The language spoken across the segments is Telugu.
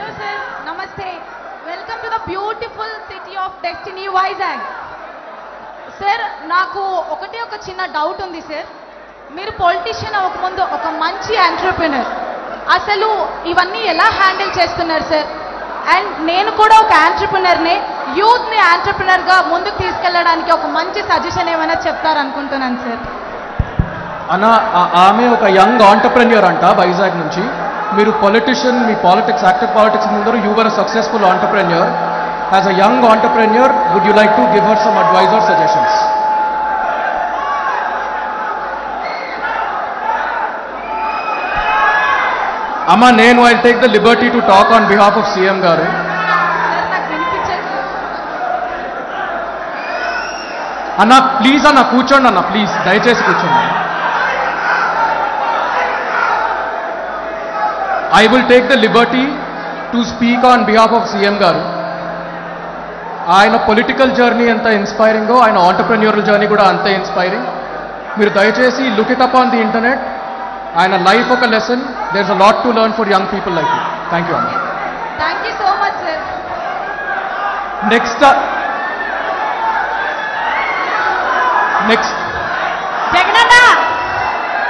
Hello sir, Namaste. Welcome to the beautiful city of Destiny, Vizag. Sir, నాకు ఒక చిన్న డౌట్ ఉంది సార్. మీరు పొలిటీషియన్ అవ్వకముందు ఒక మంచి ఎంటర్‌ప్రెన్యూర్. అసలు ఇవన్నీ ఎలా హ్యాండిల్ చేస్తున్నారు సార్? అండ్ నేను కూడా ఒక ఎంటర్‌ప్రెన్యూర్‌నే. యూత్ ని ఎంటర్‌ప్రెన్యూర్ గా ముందుకు తీసుకెళ్ళడానికి ఒక మంచి సజెషన్ ఏమైనా చెప్తారనుకుంటున్నాను సార్. అన్న ఆమె ఒక యంగ్ ఆంటర్‌ప్రెన్యూర్ అంట వైజాగ్ నుంచి. మీరు పొలిటీషియన్, మీ పాలిటిక్స్, యాక్టివ్ పాలిటిక్స్ ముందరు you were a successful entrepreneur. As a young entrepreneur would you like to give her some advice or suggestions? అమ్మ, నేను I take the liberty to talk on behalf of CM గారు. అన్న ప్లీజ్ అన్న కూర్చోండి అన్న, ప్లీజ్ దయచేసి కూర్చోండి. I will take the liberty to speak on behalf of CM garu. ఆయన పొలిటికల్ జర్నీ ఎంత ఇన్స్పైరింగో ఆయన ఆంటర్‌ప్రెన్యూరల్ జర్నీ కూడా అంతే ఇన్స్పైరింగ్. మీరు దయచేసి look it up on the internet. ఆయన లైఫ్ ఒక lesson. There is a lot to learn for young people like you. Thank you అమ్మ. Thank you so much sir. Next జగనన్న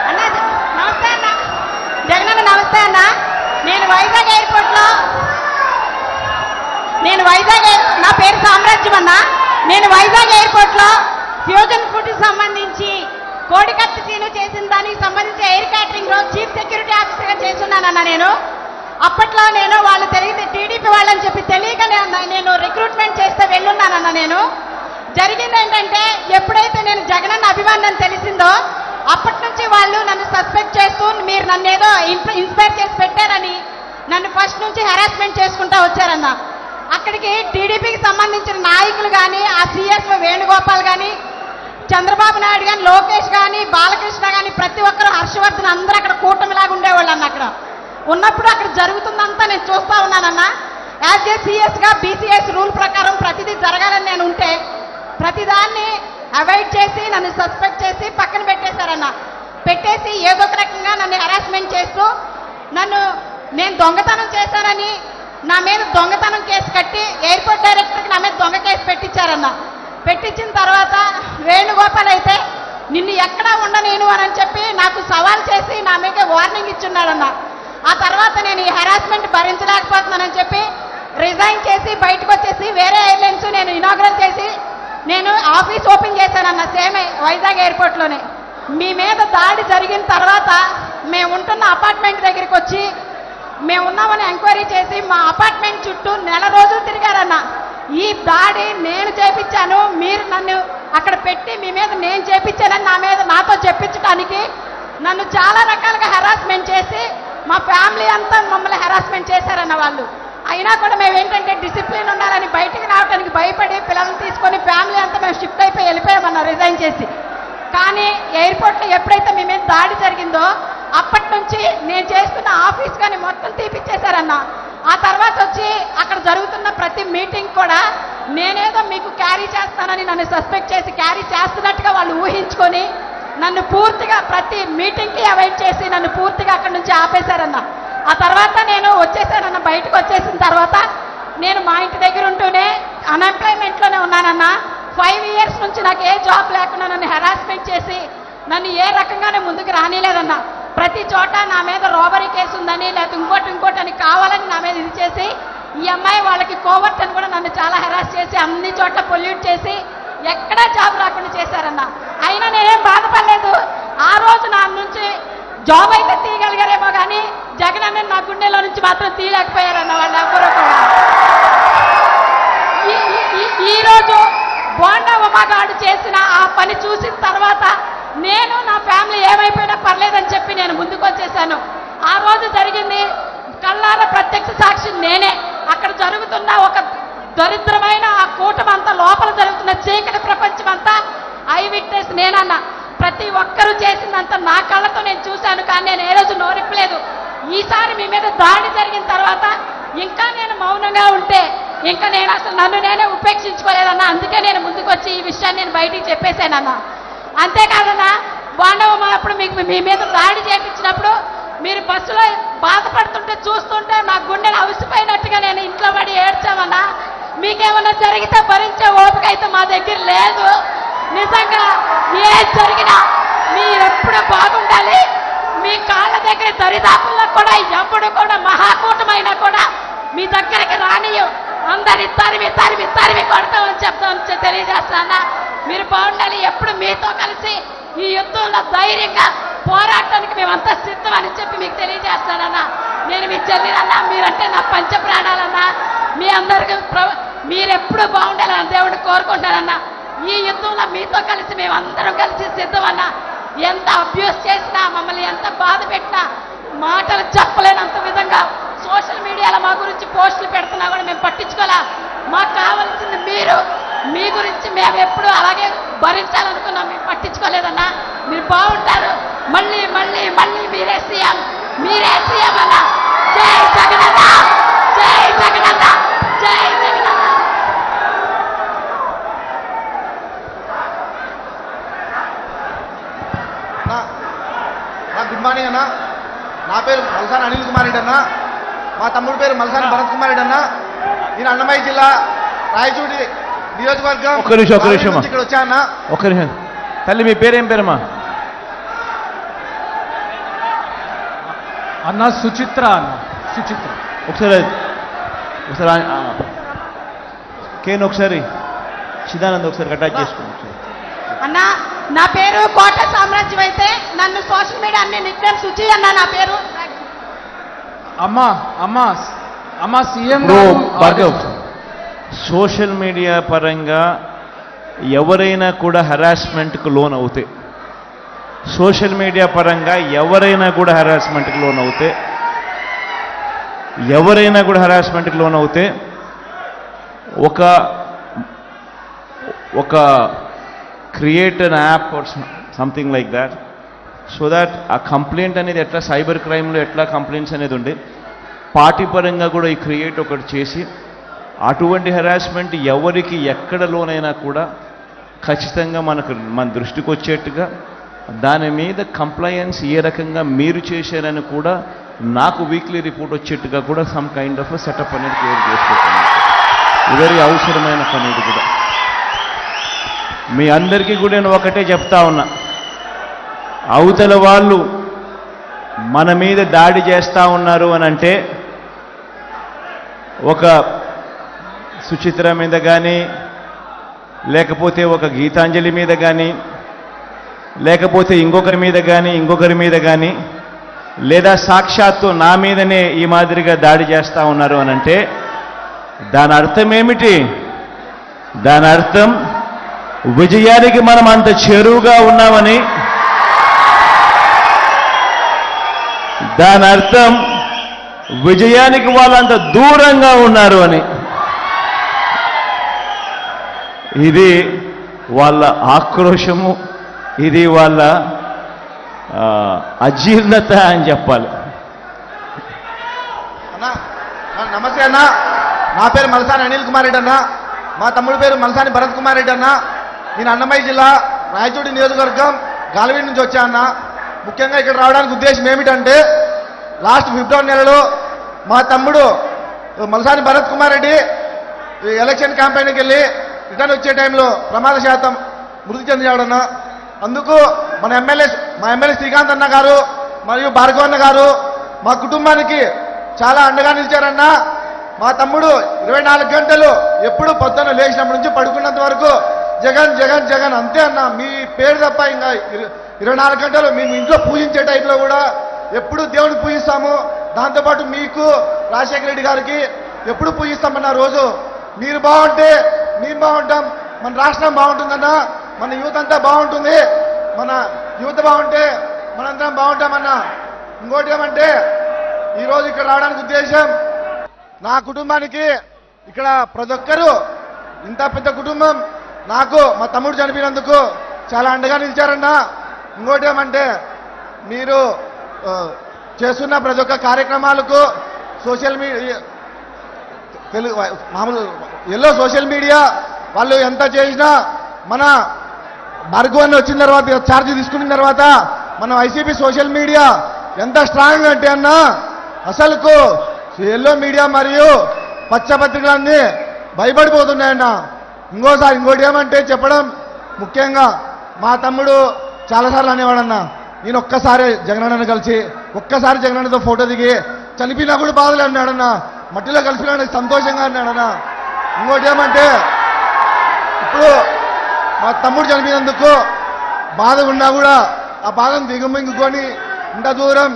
అన్న, నమస్తే అన్న. జగనన్న నమస్తే అన్న. నేను వైజాగ్ ఎయిర్పోర్ట్లో నా పేరు సామ్రాజ్యం అన్న. నేను వైజాగ్ ఎయిర్పోర్ట్లో ఫ్యూజన్ ఫుడ్ సంబంధించి కోడికత్తి సీను చేసిన దానికి సంబంధించి ఎయిర్ క్యాటరింగ్ లో చీఫ్ సెక్యూరిటీ ఆఫీసర్గా చేస్తున్నానన్న. నేను అప్పట్లో వాళ్ళు తెలియదు టీడీపీ వాళ్ళని చెప్పి తెలియకనే నేను రిక్రూట్మెంట్ చేస్తే వెళ్ళున్నానన్న. నేను జరిగింది ఏంటంటే, ఎప్పుడైతే నేను జగనన్న అభిమానం తెలిసిందో అప్పటి నుంచి వాళ్ళు నన్ను సస్పెక్ట్ చేస్తూ మీరు నన్ను ఏదో ఇన్స్పైర్ చేసి పెట్టారని నన్ను ఫస్ట్ నుంచి హెరాస్మెంట్ చేసుకుంటూ వచ్చారన్న. అక్కడికి టీడీపీకి సంబంధించిన నాయకులు కానీ, ఆ సీఎస్ వేణుగోపాల్ కానీ, చంద్రబాబు నాయుడు కానీ, లోకేష్ కానీ, బాలకృష్ణ కానీ, ప్రతి ఒక్కరు, హర్షవర్ధన్, అందరూ అక్కడ కూటమిలాగా ఉండేవాళ్ళు అన్న. అక్కడ ఉన్నప్పుడు అక్కడ జరుగుతుందంతా నేను చూస్తూ ఉన్నానన్న. యాజ్ ఏ సీఎస్గా బీసీఎస్ రూల్ ప్రకారం ప్రతిదీ జరగాలని నేను ఉంటే ప్రతిదాన్ని అవాయిడ్ చేసి నన్ను సస్పెక్ట్ చేసి పక్కన పెట్టేశారన్న. పెట్టేసి ఏదో ఒక రకంగా నన్ను హెరాస్మెంట్ చేస్తూ నేను దొంగతనం చేశానని నా మీద దొంగతనం కేసు కట్టి ఎయిర్పోర్ట్ డైరెక్టర్కి నా మీద దొంగ కేసు పెట్టించారన్న. పెట్టించిన తర్వాత వేణుగోపాల్ అయితే నిన్ను ఎక్కడా ఉండనేను అని చెప్పి నాకు సవాల్ చేసి నా మీద వార్నింగ్ ఇచ్చున్నాడన్న. ఆ తర్వాత నేను ఈ హెరాస్మెంట్ భరించలేకపోతున్నానని చెప్పి రిజైన్ చేసి బయటకు వచ్చేసి వేరే ఎయిర్లైన్స్ నేను ఇనాగ్రేట్ చేసి నేను ఆఫీస్ ఓపెన్ చేశానన్న. సేమ్ వైజాగ్ ఎయిర్పోర్ట్లోనే. మీ మీద దాడి జరిగిన తర్వాత మేము ఉంటున్న అపార్ట్మెంట్ దగ్గరికి వచ్చి మేము ఉన్నామని ఎంక్వైరీ చేసి మా అపార్ట్మెంట్ చుట్టూ నెల రోజులు తిరిగారన్న. ఈ దాడి నేను చేపించాను, మీరు నన్ను అక్కడ పెట్టి మీ మీద నేను చేపించానని నాతో చెప్పించడానికి నన్ను చాలా రకాలుగా హెరాస్మెంట్ చేసి మా ఫ్యామిలీ అంతా మమ్మల్ని హెరాస్మెంట్ చేశారన్న వాళ్ళు. అయినా కూడా మేము ఏంటంటే డిసిప్లిన్ ఉండాలని బయటికి రావడానికి భయపడి పిల్లల్ని తీసుకొని ఫ్యామిలీ అంతా మేము షిఫ్ట్ అయిపోయి వెళ్ళిపోయామన్న రిజైన్ చేసి. కానీ ఎయిర్పోర్ట్లో ఎప్పుడైతే మీ మీద దాడి జరిగిందో అప్పటి నుంచి నేను చేస్తున్న ఆఫీస్ కానీ మొత్తం తీపిచ్చేశారన్న. ఆ తర్వాత వచ్చి అక్కడ జరుగుతున్న ప్రతి మీటింగ్ కూడా నేనేదో మీకు క్యారీ చేస్తానని నన్ను సస్పెక్ట్ చేసి క్యారీ చేస్తున్నట్టుగా వాళ్ళు ఊహించుకొని నన్ను పూర్తిగా ప్రతి మీటింగ్కి అవాయిడ్ చేసి నన్ను పూర్తిగా అక్కడి నుంచి ఆపేశారన్న. ఆ తర్వాత నేను వచ్చేసానన్న. బయటకు వచ్చేసిన తర్వాత నేను మా ఇంటి దగ్గర ఉంటూనే అన్ఎంప్లాయ్మెంట్లోనే ఉన్నానన్న. 5 years నుంచి నాకు ఏ జాబ్ లేకుండా నన్ను హెరాస్మెంట్ చేసి నన్ను ఏ రకంగానే ముందుకు రానిలేదన్న. ప్రతి చోట నా మీద రాబరీ కేసు ఉందని లేకపోతే ఇంకోటి అని కావాలని నా మీద ఇది చేసి ఈ అమ్మాయి వాళ్ళకి కోవర్ట్ అని కూడా నన్ను చాలా హెరాస్ చేసి అన్ని చోట్ల పొల్యూట్ చేసి ఎక్కడా జాబ్ రాకుండా చేశారన్న. అయినా నేనేం బాధపడలేదు. ఆ రోజు నా నుంచి జాబ్ అయితే తీయగలిగారేమో కానీ జగన్ అన్న నా గుండెలో నుంచి మాత్రం తీయలేకపోయారన్న వాళ్ళు ఎవరో కూడా. ఈరోజు బోండా ఉమాగాడు చేసిన ఆ పని చూసిన తర్వాత నేను నా ఫ్యామిలీ ఏమైపోయినా పర్లేదని చెప్పి నేను ముందుకు వచ్చేసాను. ఆ రోజు జరిగింది కళ్ళారా ప్రత్యక్ష సాక్షి నేనే. అక్కడ జరుగుతున్న ఒక దరిద్రమైన ఆ కూటమంతా, లోపల జరుగుతున్న చీకటి ప్రపంచం అంతా ఐ విట్నెస్ నేనన్నా. ప్రతి ఒక్కరూ చేసిందంతా నా కళ్ళతో నేను చూశాను. కానీ నేను ఏ రోజు నోరిప్పలేదు. ఈసారి మీ మీద దాడి జరిగిన తర్వాత ఇంకా నేను మౌనంగా ఉంటే ఇంకా నేను అసలు నన్ను నేనే ఉపేక్షించుకోలేదన్నా. అందుకే నేను ముందుకు వచ్చి ఈ విషయాన్ని నేను బయటికి చెప్పేశానన్నా. అంతేకాదన్నా, బాండవమ్మ అప్పుడు మీ మీద దాడి చేయించినప్పుడు మీరు బస్సులో బాధపడుతుంటే చూస్తుంటే నా గుండెలు అవిసిపోయినట్టుగా నేను ఇంట్లో పడి ఏడ్చామన్నా. మీకేమన్నా జరిగితే భరించే ఓపిక అయితే మా దగ్గర లేదు. నిజంగా ఏం జరిగినా మీరెప్పుడు బాగుండాలి. మీ కాళ్ళ దగ్గర దరిదాపుల్లో కూడా ఎప్పుడు కూడా మహాకూటమైనా కూడా మీ దగ్గరికి రానియు, అందరి తరిమి తరిమి తరిమి కొడతామని చెప్తామని తెలియజేస్తానా. మీరు బాగుండాలి. ఎప్పుడు మీతో కలిసి ఈ యుద్ధంలో ధైర్యంగా పోరాటానికి మేమంతా సిద్ధమని చెప్పి మీకు తెలియజేస్తానన్నా. నేను మీ చెల్లినన్నా, మీరంటే నా పంచ ప్రాణాలన్నా. మీ అందరికీ మీరెప్పుడు బాగుండాలని దేవుడిని కోరుకుంటానన్నా. ఈ యుద్ధంలో మీతో కలిసి మేమందరం కలిసి సిద్ధమన్నా. ఎంత అబ్యూస్ చేసినా, మమ్మల్ని ఎంత బాధ పెట్టినా, మాటలు చెప్పలేనంత విధంగా సోషల్ మీడియాలో మా గురించి పోస్టులు పెడుతున్నా కూడా మేము పట్టించుకోలే. మాకు కావాల్సింది మీరు. మీ గురించి మేము ఎప్పుడు అలాగే భరించాలనుకున్నాం, మేము పట్టించుకోలేదన్నా. మీరు బాగుంటారు. మళ్ళీ మళ్ళీ మళ్ళీ మీరే సీఎం, మీరే సీఎం అన్నా. జై జగనన్న, జై జగనన్న, జై జగనన్న. గుడ్ మార్నింగ్ అన్న. నా పేరు మల్సాని అనిల్ కుమార్ రెడ్డి అన్న. మా తమ్ముడు పేరు మల్సాని భరత్ కుమార్ రెడ్డి అన్న. నేను అన్నమయ్య జిల్లా రాయచూడి నియోజకవర్గం ఒక్క నిమిషం ఇక్కడ వచ్చా అన్న. ఒక్క నిమిషం తల్లి, మీ పేరేం పేరమ్మా? అన్న సుచిత్ర అన్న, సుచిత్ర. ఒకసారి కేన్ ఒకసారి చిదానంద్ ఒకసారి అటాచ్ చేసుకోండి. అన్న నా పేరు కోట సామ్రాజ్యం అయితే నన్ను సోషల్ మీడియా అన్ని నిత్యం శుచి అన్న నా పేరు. అమ్మా అమ్మా అమ్మా సీఎం భార్గవ్, సోషల్ మీడియా పరంగా ఎవరైనా కూడా హెరాస్మెంట్కు లోన్ అవుతే, సోషల్ మీడియా పరంగా ఎవరైనా కూడా హెరాస్మెంట్కి లోన్ అవుతే ఒక create an app or something like that, so that ఆ కంప్లైంట్ అనేది ఎట్లా సైబర్ క్రైమ్లో ఎట్లా కంప్లైంట్స్ అనేది ఉండే, పార్టీ పరంగా కూడా ఈ క్రియేట్ ఒకటి చేసి అటువంటి హెరాస్మెంట్ ఎవరికి ఎక్కడ లోనైనా కూడా ఖచ్చితంగా మన దృష్టికి వచ్చేట్టుగా దాని మీద కంప్లయన్స్ ఏ రకంగా మీరు చేశారని కూడా నాకు వీక్లీ రిపోర్ట్ వచ్చేట్టుగా కూడా సమ్ కైండ్ ఆఫ్ సెటప్ అనేది క్రియేట్ చేసుకుంటున్నాను. వెరీ అవసరమైన పని ఇది కూడా. మీ అందరికీ కూడా నేను ఒకటే చెప్తా ఉన్నా, అవతల వాళ్ళు మన మీద దాడి చేస్తూ ఉన్నారు అని అంటే ఒక సుచిత్ర మీద కానీ, లేకపోతే ఒక గీతాంజలి మీద కానీ, లేకపోతే ఇంకొకరి మీద కానీ లేదా సాక్షాత్తు నా మీదనే ఈ మాదిరిగా దాడి చేస్తూ ఉన్నారు అని అంటే దాని అర్థం ఏమిటి? దాని అర్థం విజయానికి మనం అంత చేరువుగా ఉన్నామని, దాని అర్థం విజయానికి వాళ్ళంత దూరంగా ఉన్నారు అని. ఇది వాళ్ళ ఆక్రోశము, ఇది వాళ్ళ అజీర్ణత అని చెప్పాలి. అన్న నమస్తే అన్న. నా పేరు మల్సాని అనిల్ కుమార్ రెడ్డి అన్న. మా తమ్ముడు పేరు మల్సాని భరత్ కుమార్ రెడ్డి అన్న. నేను అన్నమయ్య జిల్లా రాయచూడి నియోజకవర్గం గాలివీడ్ నుంచి వచ్చా అన్న. ముఖ్యంగా ఇక్కడ రావడానికి ఉద్దేశం ఏమిటంటే, లాస్ట్ ఫిబ్రవరి నెలలో మా తమ్ముడు మల్సాని భరత్ కుమార్ రెడ్డి ఎలక్షన్ క్యాంపెయిన్కి వెళ్ళి రిటర్న్ వచ్చే టైంలో ప్రమాదశాతం మృతి చెందాడన్న. అందుకు మా ఎమ్మెల్యే శ్రీకాంత్ అన్న గారు మరియు భార్గవ్ అన్న గారు మా కుటుంబానికి చాలా అండగా నిలిచారన్న. మా తమ్ముడు 24 గంటలు ఎప్పుడు పొద్దున్న లేచినప్పటి నుంచి పడుకున్నంత వరకు జగన్ జగన్ జగన్ అంతే అన్న. మీ పేరు తప్ప ఇంకా 24 గంటలు మేము ఇంట్లో పూజించే టైంలో కూడా ఎప్పుడు దేవుడిని పూజిస్తాము. దాంతోపాటు మీకు రాజశేఖర రెడ్డి గారికి ఎప్పుడు పూజిస్తామన్న. రోజు మీరు బాగుంటే మేము బాగుంటాం, మన రాష్ట్రం బాగుంటుందన్న, మన యూత్ అంతా బాగుంటుంది, మన యూత్ బాగుంటే మనందరం బాగుంటామన్న. ఇంకోటి ఏమంటే, ఈరోజు ఇక్కడ రావడానికి ఉద్దేశం, నా కుటుంబానికి ఇక్కడ ప్రతి ఒక్కరూ ఇంత పెద్ద కుటుంబం నాకు మా తమ్ముడు చనిపోయినందుకు చాలా అండగా నిలిచారన్న. ఇంకోటి ఏమంటే, మీరు చేస్తున్న ప్రతి ఒక్క కార్యక్రమాలకు సోషల్ మీడియా తెలుగు మామూలు ఎల్లో సోషల్ మీడియా వాళ్ళు ఎంత చేసినా, మన భార్గవ్ వచ్చిన తర్వాత ఛార్జ్ తీసుకున్న తర్వాత మన వైసీపీ సోషల్ మీడియా ఎంత స్ట్రాంగ్ అంటే అన్న అసలుకు ఎల్లో మీడియా మరియు పచ్చపత్రికలన్నీ భయపడిపోతున్నాయన్న. ఇంకోటి ఏమంటే చెప్పడం ముఖ్యంగా మా తమ్ముడు చాలాసార్లు అనేవాడన్నా, నేను ఒక్కసారి జగనన్నను కలిసి ఒక్కసారి జగనన్నతో ఫోటో దిగి చనిపోయినా కూడా బాధలు అన్నాడన్నా, మట్టిలో కలిసినా సంతోషంగా అన్నాడన్నా. ఇంకోటి ఏమంటే ఇప్పుడు మా తమ్ముడు చనిపోయినందుకు బాధ ఉన్నా కూడా ఆ బాధను దిగమింగుకొని ఇంత దూరం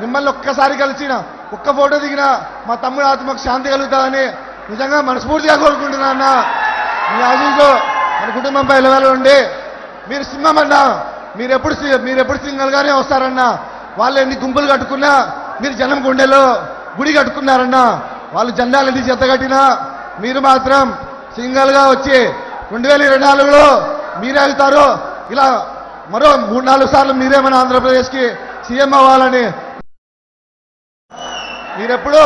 మిమ్మల్ని ఒక్కసారి కలిసిన ఒక్క ఫోటో దిగినా మా తమ్ముడు ఆత్మకు శాంతి కలుగుతుందని నిజంగా మనస్ఫూర్తిగా కోరుకుంటున్నా అన్న. మీ ఆశీస్సు మన కుటుంబంపై ఎలవేళ ఉండి మీరు సింహం అన్నా, మీరెప్పుడు సింగల్గానే వస్తారన్నా. వాళ్ళు ఎన్ని గుంపులు కట్టుకున్నా మీరు జనం గుండెలో గుడి కట్టుకున్నారన్నా. వాళ్ళు జెండాలు ఎన్ని చెత్త కట్టినా మీరు మాత్రం సింగల్గా వచ్చి 2024లో మీరే అవుతారు. ఇలా మరో 3-4 సార్లు మీరే మన ఆంధ్రప్రదేశ్కి సీఎం అవ్వాలని మీరెప్పుడు